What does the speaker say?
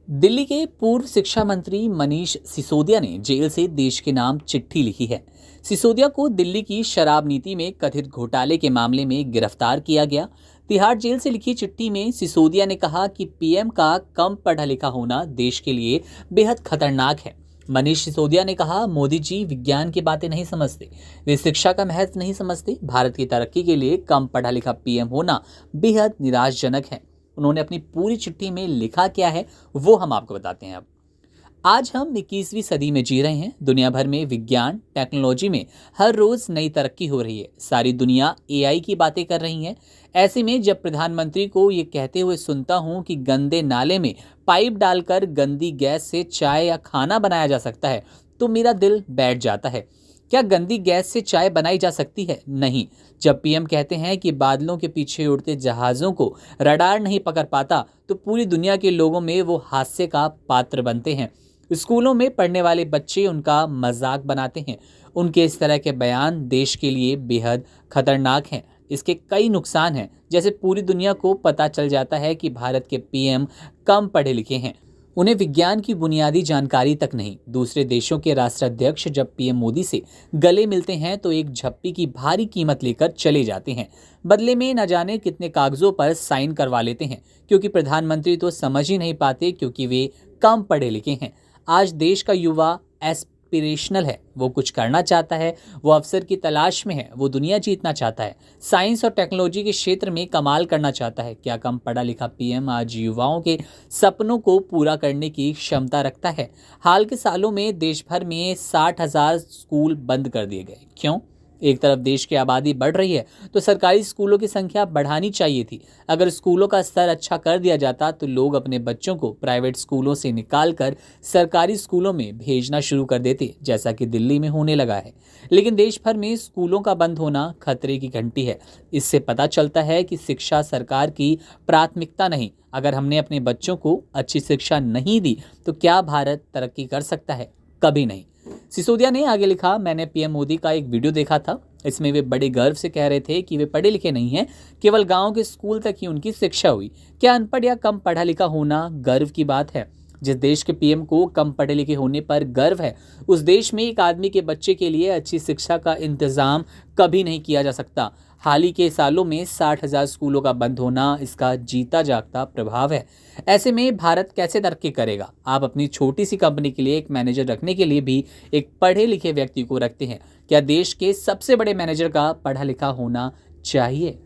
दिल्ली के पूर्व शिक्षा मंत्री मनीष सिसोदिया ने जेल से देश के नाम चिट्ठी लिखी है। सिसोदिया को दिल्ली की शराब नीति में कथित घोटाले के मामले में गिरफ्तार किया गया। तिहाड़ जेल से लिखी चिट्ठी में सिसोदिया ने कहा कि पीएम का कम पढ़ा लिखा होना देश के लिए बेहद खतरनाक है। मनीष सिसोदिया ने कहा, मोदी जी विज्ञान की बातें नहीं समझते, वे शिक्षा का महत्व नहीं समझते। भारत की तरक्की के लिए कम पढ़ा लिखा पीएम होना बेहद निराशाजनक है। उन्होंने अपनी पूरी चिट्ठी में लिखा क्या है वो हम आपको बताते हैं। अब आज हम 21वीं सदी में जी रहे हैं। दुनिया भर में विज्ञान टेक्नोलॉजी में हर रोज नई तरक्की हो रही है। सारी दुनिया एआई की बातें कर रही है। ऐसे में जब प्रधानमंत्री को ये कहते हुए सुनता हूं कि गंदे नाले में पाइप डालकर गंदी गैस से चाय या खाना बनाया जा सकता है, तो मेरा दिल बैठ जाता है। क्या गंदी गैस से चाय बनाई जा सकती है? नहीं। जब पीएम कहते हैं कि बादलों के पीछे उड़ते जहाज़ों को रडार नहीं पकड़ पाता, तो पूरी दुनिया के लोगों में वो हास्य का पात्र बनते हैं। स्कूलों में पढ़ने वाले बच्चे उनका मजाक बनाते हैं। उनके इस तरह के बयान देश के लिए बेहद खतरनाक हैं। इसके कई नुकसान हैं, जैसे पूरी दुनिया को पता चल जाता है कि भारत के पीएम कम पढ़े लिखे हैं। उन्हें विज्ञान की बुनियादी जानकारी तक नहीं। दूसरे देशों के राष्ट्राध्यक्ष जब पीएम मोदी से गले मिलते हैं तो एक झप्पी की भारी कीमत लेकर चले जाते हैं। बदले में न जाने कितने कागजों पर साइन करवा लेते हैं, क्योंकि प्रधानमंत्री तो समझ ही नहीं पाते, क्योंकि वे कम पढ़े लिखे हैं। आज देश का युवा एस्पिरेशनल है, वो कुछ करना चाहता है, वो अवसर की तलाश में है, वो दुनिया जीतना चाहता है, साइंस और टेक्नोलॉजी के क्षेत्र में कमाल करना चाहता है। क्या कम पढ़ा लिखा पीएम आज युवाओं के सपनों को पूरा करने की क्षमता रखता है? हाल के सालों में देश भर में 60,000 स्कूल बंद कर दिए गए। क्यों? एक तरफ देश की आबादी बढ़ रही है तो सरकारी स्कूलों की संख्या बढ़ानी चाहिए थी। अगर स्कूलों का स्तर अच्छा कर दिया जाता तो लोग अपने बच्चों को प्राइवेट स्कूलों से निकालकर सरकारी स्कूलों में भेजना शुरू कर देते, जैसा कि दिल्ली में होने लगा है। लेकिन देश भर में स्कूलों का बंद होना खतरे की घंटी है। इससे पता चलता है कि शिक्षा सरकार की प्राथमिकता नहीं। अगर हमने अपने बच्चों को अच्छी शिक्षा नहीं दी तो क्या भारत तरक्की कर सकता है? कभी नहीं। सिसोदिया ने आगे लिखा, मैंने पीएम मोदी का एक वीडियो देखा था। इसमें वे बड़े गर्व से कह रहे थे कि वे पढ़े लिखे नहीं हैं, केवल गांव के स्कूल तक ही उनकी शिक्षा हुई। क्या अनपढ़ या कम पढ़ा लिखा होना गर्व की बात है? जिस देश के पीएम को कम पढ़े लिखे होने पर गर्व है, उस देश में एक आदमी के बच्चे के लिए अच्छी शिक्षा का इंतजाम कभी नहीं किया जा सकता। हाल ही के सालों में 60,000 स्कूलों का बंद होना इसका जीता जागता प्रभाव है। ऐसे में भारत कैसे तरक्की करेगा? आप अपनी छोटी सी कंपनी के लिए एक मैनेजर रखने के लिए भी एक पढ़े लिखे व्यक्ति को रखते हैं। क्या देश के सबसे बड़े मैनेजर का पढ़ा लिखा होना चाहिए?